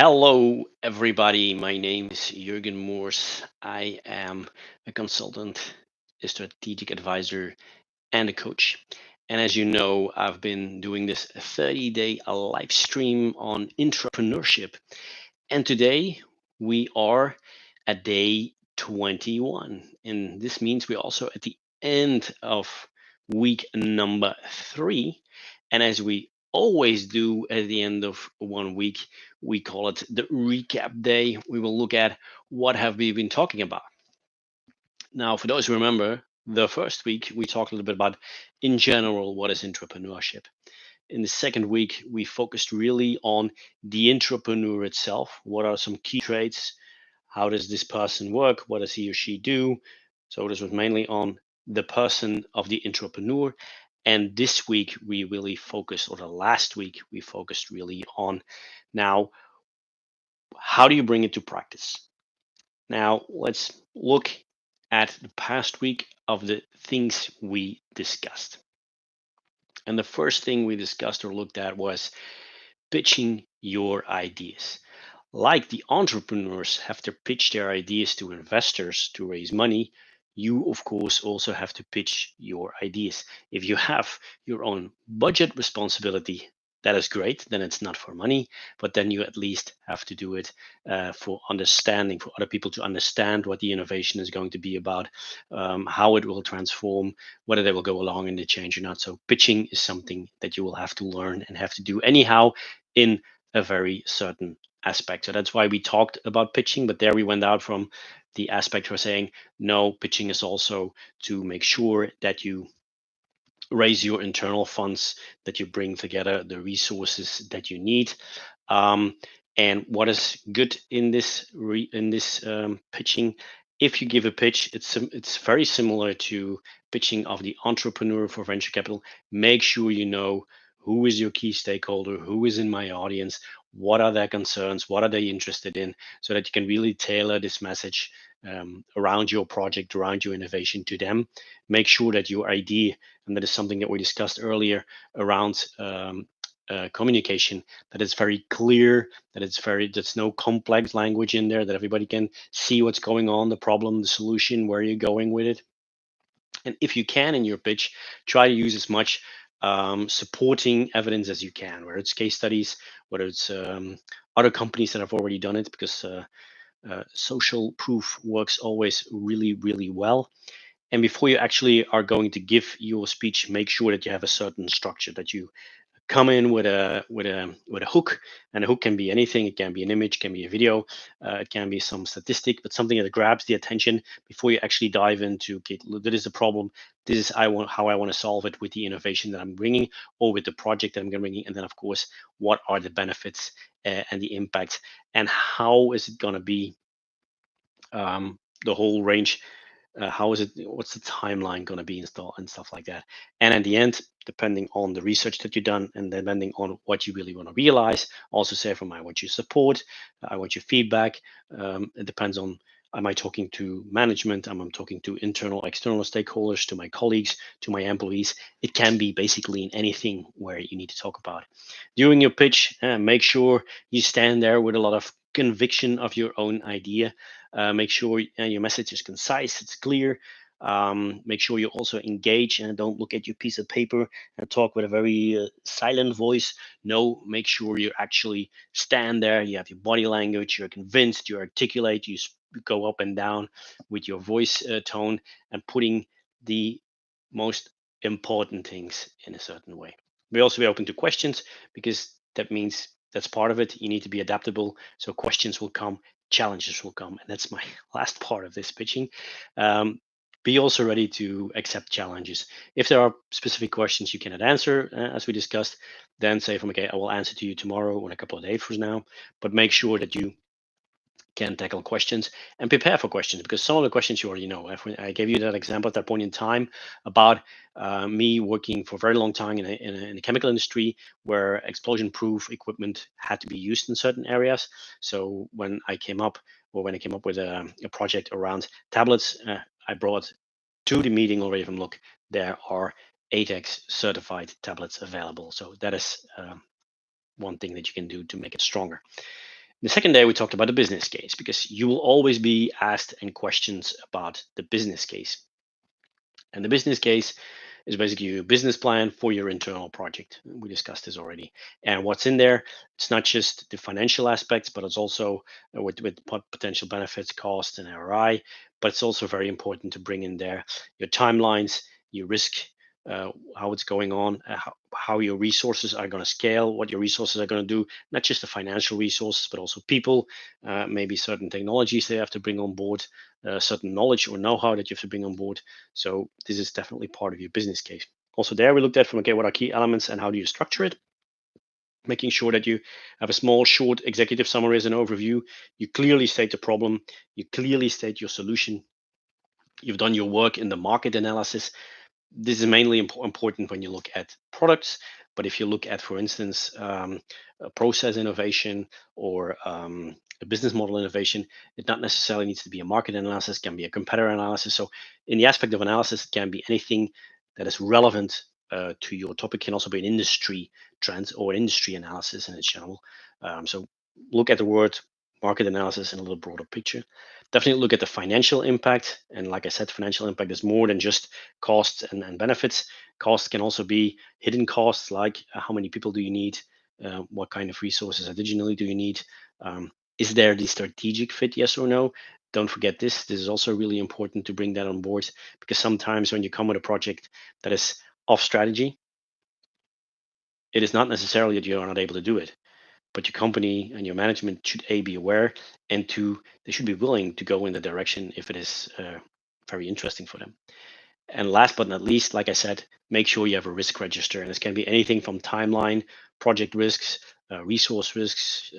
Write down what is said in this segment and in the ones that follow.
Hello, everybody. My name is Jürgen Moors. I am a consultant, a strategic advisor, and a coach. And as you know, I've been doing this 30-day live stream on intrapreneurship. And today we are at day 21. And this means we're also at the end of week number 3. And as we always do at the end of one week, we call it the recap day. We will look at what have we been talking about. Now, for those who remember, the first week we talked a little bit about, in general, what is entrepreneurship. In the second week, we focused really on the entrepreneur itself. What are some key traits? How does this person work? What does he or she do? So this was mainly on the person of the entrepreneur. And this week, we really focused, or the last week, we focused really on now, how do you bring it to practice? Now, let's look at the past week of the things we discussed. And the first thing we discussed or looked at was pitching your ideas. Like the entrepreneurs have to pitch their ideas to investors to raise money, you, of course, also have to pitch your ideas. If you have your own budget responsibility, that is great. Then it's not for money, but then you at least have to do it for understanding, for other people to understand what the innovation is going to be about, how it will transform, whether they will go along in the change or not. So, pitching is something that you will have to learn and have to do anyhow in a very certain aspect. So that's why we talked about pitching, but there we went out from the aspect for saying no, pitching is also to make sure that you raise your internal funds, that you bring together the resources that you need. And what is good in this pitching? If you give a pitch, it's very similar to pitching of the entrepreneur for venture capital. Make sure you know who is your key stakeholder, who is in my audience, what are their concerns, what are they interested in, so that you can really tailor this message around your project, around your innovation to them. Make sure that your idea, and that is something that we discussed earlier around communication, that it's very clear, that there's no complex language in there, that everybody can see what's going on, the problem, the solution, where you're going with it. And if you can in your pitch, try to use as much supporting evidence as you can, whether it's case studies, whether it's other companies that have already done it, because social proof works always really, really well. And before you actually are going to give your speech, make sure that you have a certain structure, that you come in with a hook, and a hook can be anything. It can be an image, can be a video, it can be some statistic, but something that grabs the attention before you actually dive into, okay, look, that is the problem, this is how I want to solve it with the innovation that I'm bringing, or with the project that I'm going to bring, and then of course what are the benefits and the impact, and how is it going to be, the whole range, how is it, what's the timeline going to be installed and stuff like that. And at the end, depending on the research that you've done, and depending on what you really want to realize, also say from, I want your support, I want your feedback. It depends on, am I talking to management, am I talking to internal, external stakeholders, to my colleagues, to my employees. It can be basically in anything where you need to talk about. During your pitch, make sure you stand there with a lot of conviction of your own idea. Make sure your message is concise, it's clear. Make sure you also engage and don't look at your piece of paper and talk with a very silent voice. No, make sure you actually stand there, you have your body language, you're convinced, you articulate, you go up and down with your voice tone, and putting the most important things in a certain way. We also be open to questions, because that means that's part of it. You need to be adaptable. So questions will come, challenges will come. And that's my last part of this pitching. Be also ready to accept challenges. If there are specific questions you cannot answer, as we discussed, then say from, okay, I will answer to you tomorrow or in a couple of days from now. But make sure that you can tackle questions and prepare for questions, because some of the questions you already know. I gave you that example at that point in time about me working for a very long time in the chemical industry, where explosion proof equipment had to be used in certain areas. So when I came up with a project around tablets, I brought to the meeting already from, look, there are 8x certified tablets available. So that is one thing that you can do to make it stronger. The second day, we talked about the business case because you will always be asked and questions about the business case. And the business case is basically your business plan for your internal project. We discussed this already. And what's in there, it's not just the financial aspects, but it's also with potential benefits, cost, and ROI. But it's also very important to bring in there your timelines, your risk, how it's going on, how your resources are going to scale, what your resources are going to do, not just the financial resources, but also people, maybe certain technologies they have to bring on board, certain knowledge or know-how that you have to bring on board. So this is definitely part of your business case. Also there we looked at from, okay, what are key elements and how do you structure it? Making sure that you have a small, short executive summary as an overview. You clearly state the problem. You clearly state your solution. You've done your work in the market analysis. This is mainly important when you look at products, but if you look at, for instance, a process innovation or a business model innovation, it not necessarily needs to be a market analysis, it can be a competitor analysis. So in the aspect of analysis, it can be anything that is relevant to your topic. It can also be an industry trend or industry analysis in its general. So look at the word market analysis in a little broader picture. Definitely look at the financial impact. And like I said, financial impact is more than just costs and benefits. Costs can also be hidden costs, like how many people do you need? What kind of resources additionally do you need? Is there the strategic fit, yes or no? Don't forget this. This is also really important to bring that on board, because sometimes when you come with a project that is off strategy, it is not necessarily that you're not able to do it, but your company and your management should be aware, and they should be willing to go in the direction if it is very interesting for them. And last but not least, like I said, make sure you have a risk register. And this can be anything from timeline, project risks, resource risks,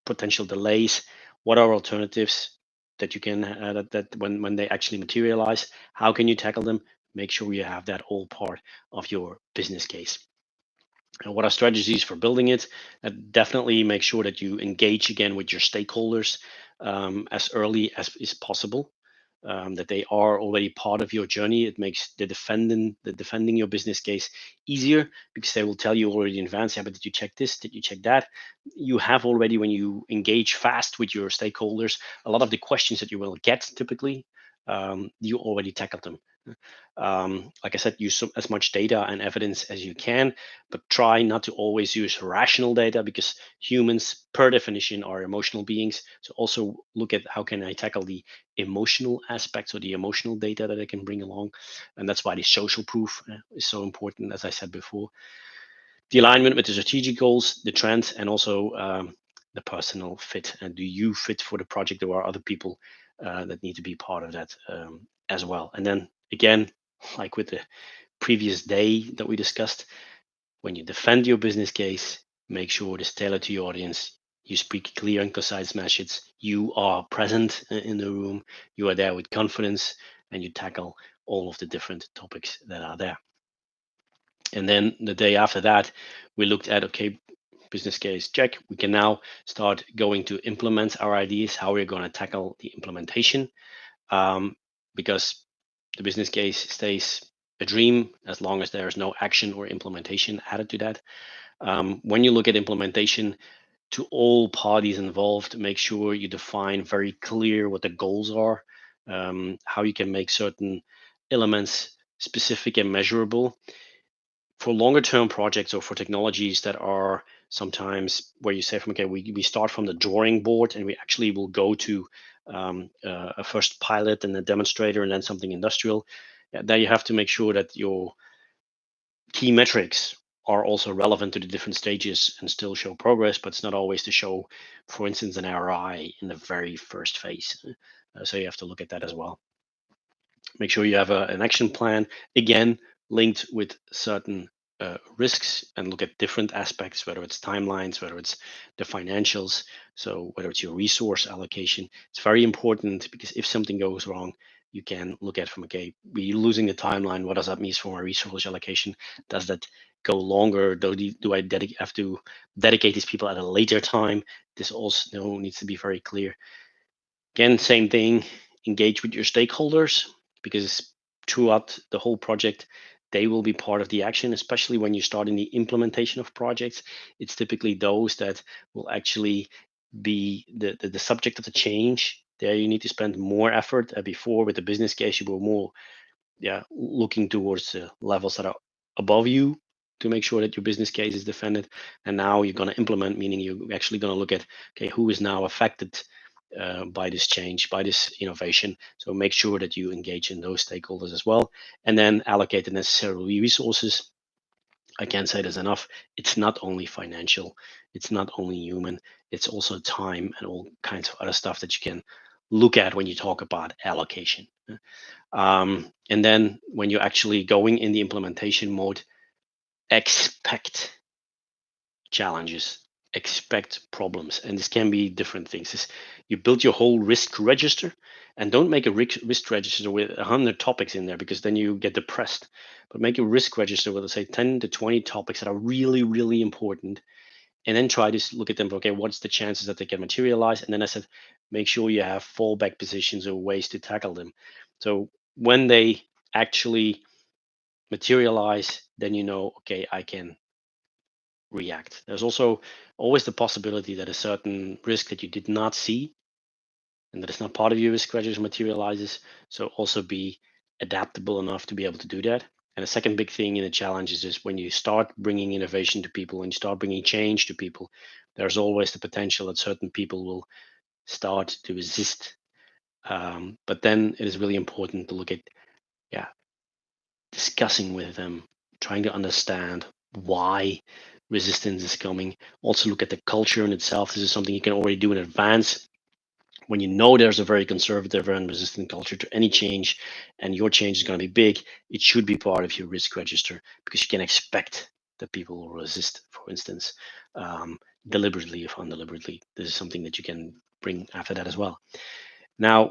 potential delays. What are alternatives that you can that when they actually materialize? How can you tackle them? Make sure you have that all part of your business case. And what are strategies for building it? Definitely make sure that you engage again with your stakeholders as early as is possible. That they are already part of your journey. It makes the defending your business case easier, because they will tell you already in advance. Yeah, but did you check this? Did you check that? You have already, when you engage fast with your stakeholders, a lot of the questions that you will get typically, you already tackled them. Like I said, use as much data and evidence as you can, but try not to always use rational data, because humans, per definition, are emotional beings. So also look at how can I tackle the emotional aspects or the emotional data that I can bring along, and that's why the social proof is so important. As I said before, the alignment with the strategic goals, the trends, and also the personal fit. And do you fit for the project? There are other people that need to be part of that as well. And then again, like with the previous day that we discussed, when you defend your business case, make sure it is tailored to your audience. You speak clear and concise message. You are present in the room. You are there with confidence, and you tackle all of the different topics that are there. And then the day after that, we looked at, okay, business case check. We can now start going to implement our ideas, how we're going to tackle the implementation, because the business case stays a dream as long as there is no action or implementation added to that. When you look at implementation, to all parties involved, make sure you define very clear what the goals are, how you can make certain elements specific and measurable. For longer term projects or for technologies that are sometimes where you say from, okay, we start from the drawing board and we actually will go to a first pilot and a demonstrator and then something industrial. There you have to make sure that your key metrics are also relevant to the different stages and still show progress, but it's not always to show, for instance, an ROI in the very first phase. So you have to look at that as well. Make sure you have an action plan, again, linked with certain risks, and look at different aspects, whether it's timelines, whether it's the financials, so whether it's your resource allocation. It's very important, because if something goes wrong, you can look at from, okay, we're losing the timeline. What does that mean for my resource allocation? Does that go longer? Do I have to dedicate these people at a later time? This also needs to be very clear. Again, same thing, engage with your stakeholders, because throughout the whole project, they will be part of the action, especially when you start in the implementation of projects. It's typically those that will actually be the subject of the change. There you need to spend more effort. Before with the business case, you were more looking towards the levels that are above you to make sure that your business case is defended. And now you're going to implement, meaning you're actually going to look at, okay, who is now affected by this change, by this innovation. So make sure that you engage in those stakeholders as well, and then allocate the necessary resources. I can't say this enough. It's not only financial, it's not only human, it's also time and all kinds of other stuff that you can look at when you talk about allocation. And then when you're actually going in the implementation mode, expect challenges, expect problems. And this can be different things. You build your whole risk register, and don't make a risk register with 100 topics in there, because then you get depressed. But make a risk register with, let's say, 10 to 20 topics that are really, really important. And then try to look at them. Okay, what's the chances that they can materialize? And then I said, make sure you have fallback positions or ways to tackle them. So when they actually materialize, then you know, okay, I can react. There's also always the possibility that a certain risk that you did not see and that is not part of your risk register materializes. So also be adaptable enough to be able to do that. And the second big thing in the challenge is just when you start bringing innovation to people and you start bringing change to people, there's always the potential that certain people will start to resist. But then it is really important to look at, discussing with them, trying to understand why resistance is coming. Also look at the culture in itself. This is something you can already do in advance. When you know there's a very conservative and resistant culture to any change, and your change is going to be big, it should be part of your risk register, because you can expect that people will resist, for instance, deliberately, if undeliberately. This is something that you can bring after that as well. Now,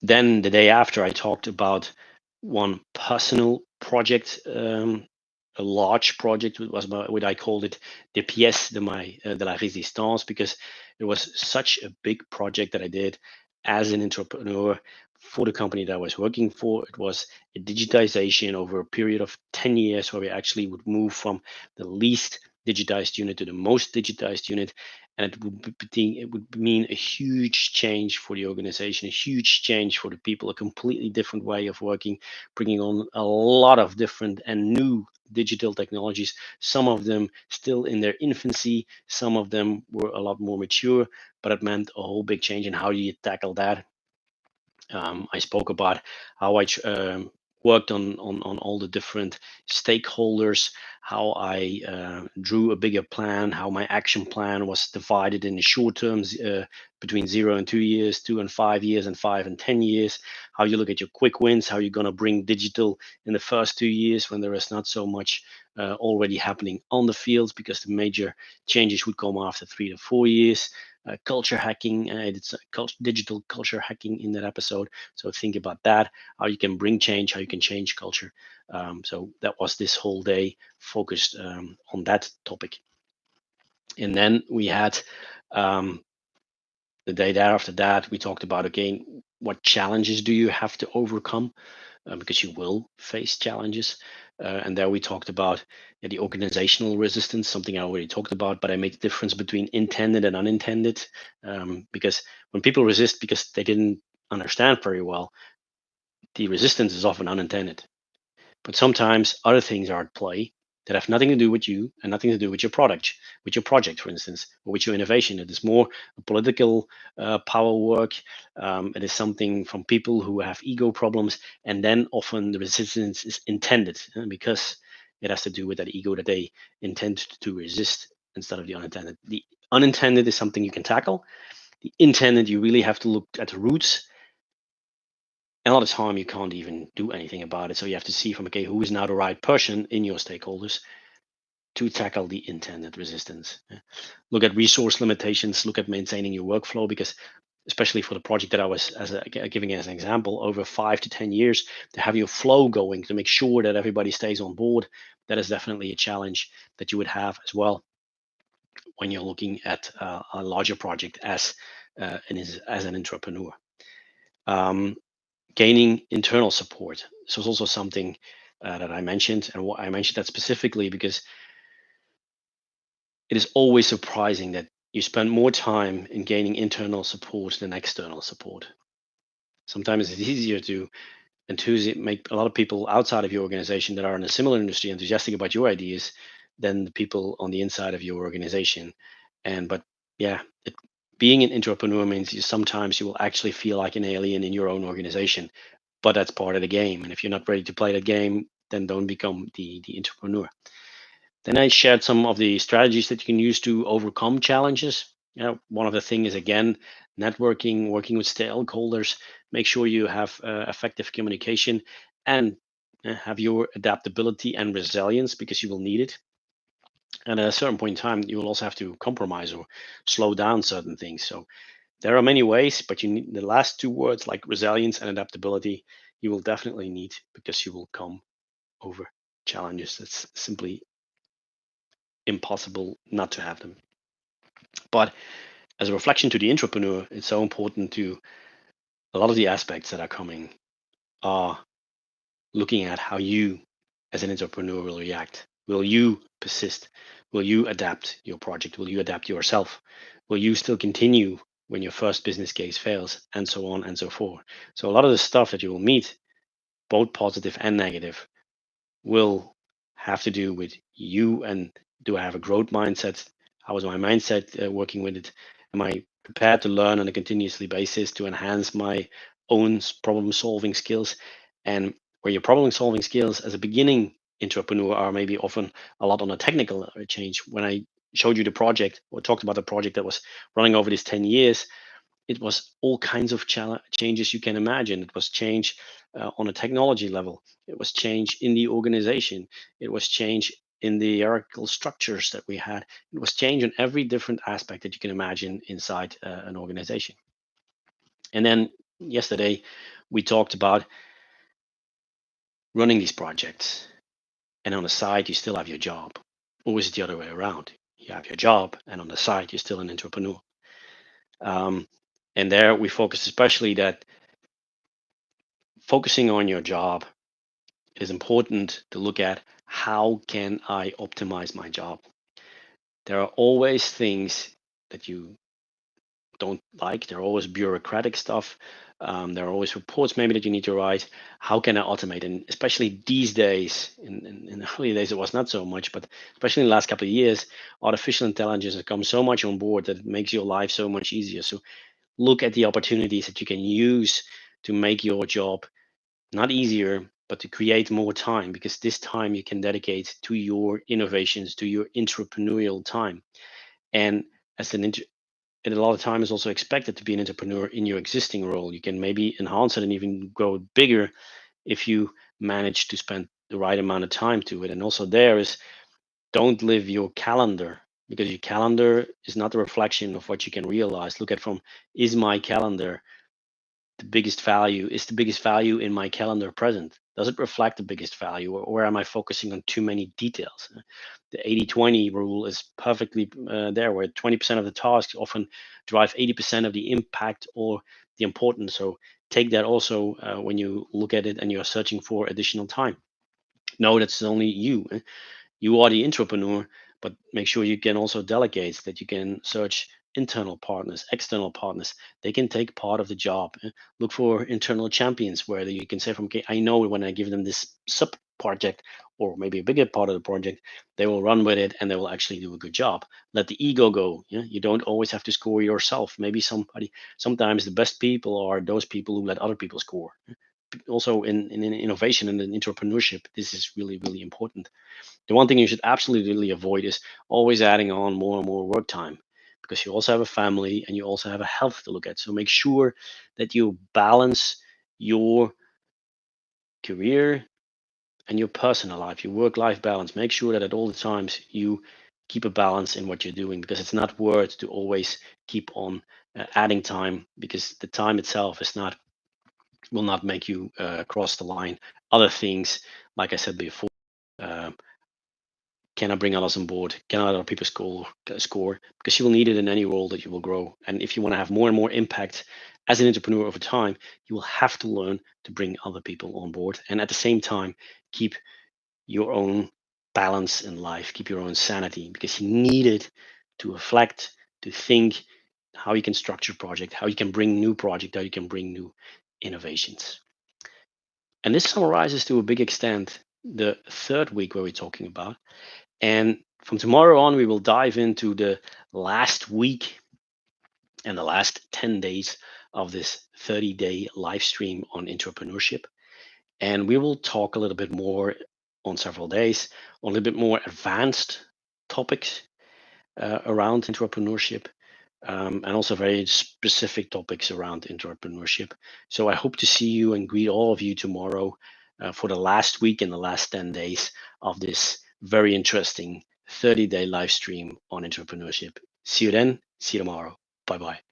then the day after, I talked about one personal project, a large project. It was what I called it, the pièce de la résistance, because it was such a big project that I did as an entrepreneur for the company that I was working for. It was a digitization over a period of 10 years, where we actually would move from the least digitized unit to the most digitized unit. And it would mean a huge change for the organization, a huge change for the people, a completely different way of working, bringing on a lot of different and new digital technologies. Some of them still in their infancy, some of them were a lot more mature, but it meant a whole big change in how you tackle that. I spoke about how I worked on all the different stakeholders, how I drew a bigger plan, how my action plan was divided in the short terms, between 0 and 2 years, 2 and 5 years, and 5 and 10 years, how you look at your quick wins, how you're going to bring digital in the first 2 years when there is not so much already happening on the fields, because the major changes would come after 3 to 4 years. Culture hacking. It's digital culture hacking in that episode. So think about that, how you can bring change, how you can change culture. So that was this whole day focused on that topic. And then we had the day there after that, we talked about, again, what challenges do you have to overcome? Because you will face challenges. And there we talked about the organizational resistance, something I already talked about, but I made the difference between intended and unintended. Because when people resist because they didn't understand very well, the resistance is often unintended. But sometimes other things are at play that have nothing to do with you and nothing to do with your project, for instance, or with your innovation. It is more political power work. It is something from people who have ego problems, and then often the resistance is intended, because it has to do with that ego that they intend to resist instead of the unintended. The unintended is something you can tackle. The intended, you really have to look at the roots. And a lot of time you can't even do anything about it. So you have to see from, okay, who is now the right person in your stakeholders to tackle the intended resistance. Look at resource limitations, look at maintaining your workflow, because especially for the project that I was giving as an example, over 5 to 10 years, to have your flow going, to make sure that everybody stays on board, that is definitely a challenge that you would have as well when you're looking at a larger project as an entrepreneur. Gaining internal support. So it's also something that I mentioned, and I mentioned that specifically because it is always surprising that you spend more time in gaining internal support than external support. Sometimes it's easier to make a lot of people outside of your organization that are in a similar industry enthusiastic about your ideas than the people on the inside of your organization. But yeah, being an entrepreneur means sometimes you will actually feel like an alien in your own organization, but that's part of the game. And if you're not ready to play that game, then don't become the entrepreneur. Then I shared some of the strategies that you can use to overcome challenges. One of the things is, again, networking, working with stakeholders. Make sure you have effective communication and have your adaptability and resilience, because you will need it. And at a certain point in time, you will also have to compromise or slow down certain things. So there are many ways, but you need the last two words, like resilience and adaptability, you will definitely need, because you will come over challenges. That's simply impossible not to have them. But as a reflection to the entrepreneur, it's so important to a lot of the aspects that are coming are looking at how you as an entrepreneur will react. Will you persist? Will you adapt your project? Will you adapt yourself? Will you still continue when your first business case fails, and so on and so forth? So a lot of the stuff that you will meet, both positive and negative, will have to do with you. And do I have a growth mindset? How is my mindset working with it? Am I prepared to learn on a continuously basis to enhance my own problem solving skills? And where your problem solving skills as a beginning entrepreneur are maybe often a lot on a technical change. When I showed you the project, or talked about the project that was running over these 10 years, it was all kinds of changes you can imagine. It was change on a technology level. It was change in the organization. It was change in the hierarchical structures that we had. It was change in every different aspect that you can imagine inside an organization. And then yesterday, we talked about running these projects. And on the side, you still have your job. Or is it the other way around? You have your job, and on the side, you're still an entrepreneur. Um, and there we focus especially that focusing on your job, it is important to look at how can I optimize my job. There are always things that you don't like. There are always bureaucratic stuff. There are always reports maybe that you need to write. How can I automate? And especially these days, in the early days, it was not so much, but especially in the last couple of years, artificial intelligence has come so much on board that it makes your life so much easier. So look at the opportunities that you can use to make your job not easier, but to create more time, because this time you can dedicate to your innovations, to your entrepreneurial time. And as and a lot of time is also expected to be an entrepreneur in your existing role. You can maybe enhance it and even grow it bigger if you manage to spend the right amount of time to it. And also there is, don't live your calendar, because your calendar is not a reflection of what you can realize. Look at from, is my calendar the biggest value? Is the biggest value in my calendar present? Does it reflect the biggest value, or am I focusing on too many details? The 80-20 rule is perfectly there, where 20% of the tasks often drive 80% of the impact or the importance. So take that also when you look at it and you're searching for additional time. No, that's only you. You are the entrepreneur, but make sure you can also delegate, that you can search internal partners, external partners. They can take part of the job. Look for internal champions where you can say from, okay, I know when I give them this sub project, or maybe a bigger part of the project, they will run with it and they will actually do a good job. Let the ego go. Yeah? You don't always have to score yourself. Maybe sometimes the best people are those people who let other people score. Also in innovation and in entrepreneurship, this is really, really important. The one thing you should absolutely avoid is always adding on more and more work time, because you also have a family and you also have a health to look at. So make sure that you balance your career and your personal life, your work life balance. Make sure that at all the times you keep a balance in what you're doing, because it's not worth to always keep on adding time, because the time itself is not will not make you cross the line. Other things, like I said before, uh, can I bring others on board? Can other people score? Because you will need it in any role that you will grow. And if you want to have more and more impact as an entrepreneur over time, you will have to learn to bring other people on board. And at the same time, keep your own balance in life, keep your own sanity, because you need it to reflect, to think how you can structure project, how you can bring new project, how you can bring new innovations. And this summarizes to a big extent the third week where we're talking about. And from tomorrow on, we will dive into the last week and the last 10 days of this 30-day live stream on entrepreneurship. And we will talk a little bit more on several days on a little bit more advanced topics around entrepreneurship, and also very specific topics around entrepreneurship. So I hope to see you and greet all of you tomorrow for the last week and the last 10 days of this very interesting 30-day live stream on entrepreneurship. See you then. See you tomorrow. Bye bye.